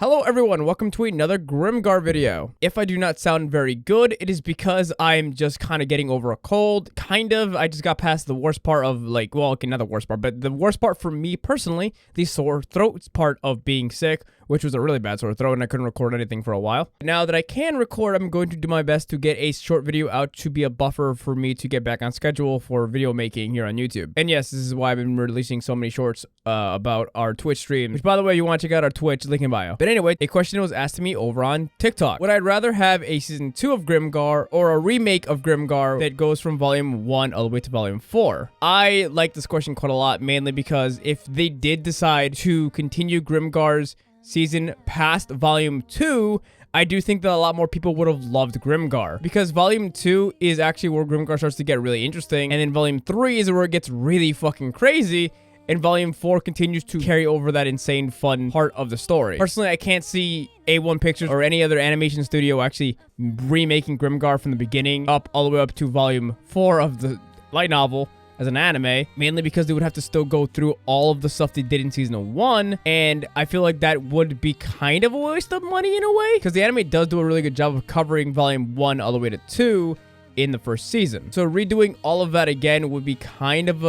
Hello everyone, welcome to another Grimgar video. If I do not sound very good, it is because I'm just kind of getting over a cold. I just got past the worst part of not the worst part, but the worst part for me personally, the sore throat part of being sick, which was a really bad sore throat and I couldn't record anything for a while. Now that I can record, I'm going to do my best to get a short video out to be a buffer for me to get back on schedule for video making here on YouTube. And yes, this is why I've been releasing so many shorts about our Twitch stream, which by the way, you want to check out our Twitch, link in bio. But anyway, a question was asked to me over on TikTok. Would I rather have a season 2 of Grimgar or a remake of Grimgar that goes from volume 1 all the way to volume 4? I like this question quite a lot, mainly because if they did decide to continue Grimgar's season past volume 2, I do think that a lot more people would have loved Grimgar, because volume 2 is actually where Grimgar starts to get really interesting, and then volume 3 is where it gets really fucking crazy, and volume 4 continues to carry over that insane fun part of the story. Personally, I can't see A1 Pictures or any other animation studio actually remaking Grimgar from the beginning up all the way up to volume 4 of the light novel as an anime, mainly because they would have to still go through all of the stuff they did in season 1, and I feel like that would be kind of a waste of money in a way, because the anime does do a really good job of covering volume 1 all the way to 2 in the first season. So redoing all of that again would be kind of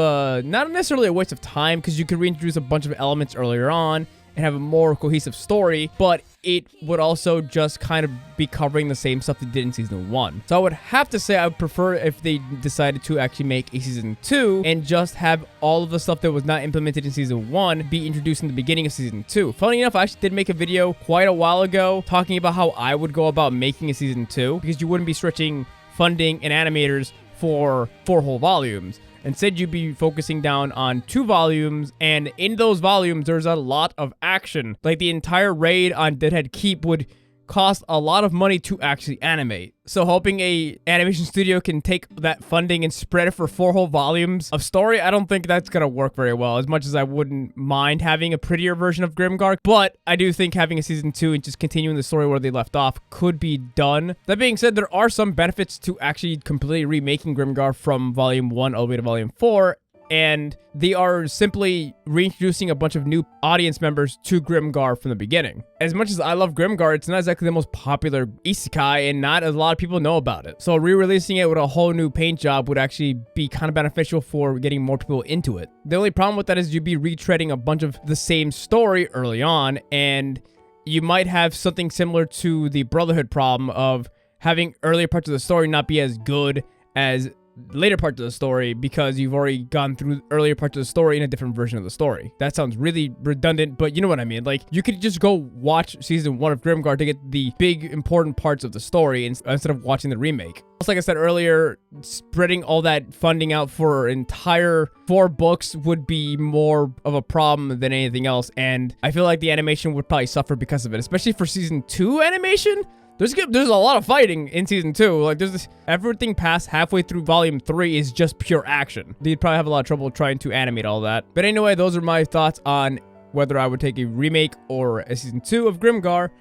not necessarily a waste of time, because you could reintroduce a bunch of elements earlier on and have a more cohesive story, but it would also just kind of be covering the same stuff they did in season 1. So I would have to say I would prefer if they decided to actually make a season 2 and just have all of the stuff that was not implemented in season 1 be introduced in the beginning of season 2. Funny enough, I actually did make a video quite a while ago talking about how I would go about making a season 2, because you wouldn't be stretching funding and animators for 4 whole volumes. Instead, you'd be focusing down on 2 volumes, and in those volumes, there's a lot of action. Like, the entire raid on Deadhead Keep would cost a lot of money to actually animate. So hoping a animation studio can take that funding and spread it for 4 whole volumes of story, I don't think that's gonna work very well, as much as I wouldn't mind having a prettier version of Grimgar. But I do think having a season 2 and just continuing the story where they left off could be done. That being said, there are some benefits to actually completely remaking Grimgar from volume 1 all the way to volume 4, and they are simply reintroducing a bunch of new audience members to Grimgar from the beginning. As much as I love Grimgar, it's not exactly the most popular isekai, and not a lot of people know about it. So re-releasing it with a whole new paint job would actually be kind of beneficial for getting more people into it. The only problem with that is you'd be retreading a bunch of the same story early on, and you might have something similar to the Brotherhood problem of having earlier parts of the story not be as good as later parts of the story, because you've already gone through earlier parts of the story in a different version of the story. That sounds really redundant, but you know what I mean. Like, you could just go watch season 1 of Grimgar to get the big important parts of the story instead of watching the remake. Also, like I said earlier, spreading all that funding out for entire 4 books would be more of a problem than anything else, and I feel like the animation would probably suffer because of it, especially for season 2 animation. There's a lot of fighting in season 2. Like, everything past halfway through volume 3 is just pure action. They'd probably have a lot of trouble trying to animate all that. But anyway, those are my thoughts on whether I would take a remake or a season 2 of Grimgar.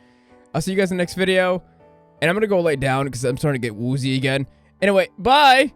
I'll see you guys in the next video. And I'm gonna go lay down because I'm starting to get woozy again. Anyway, bye!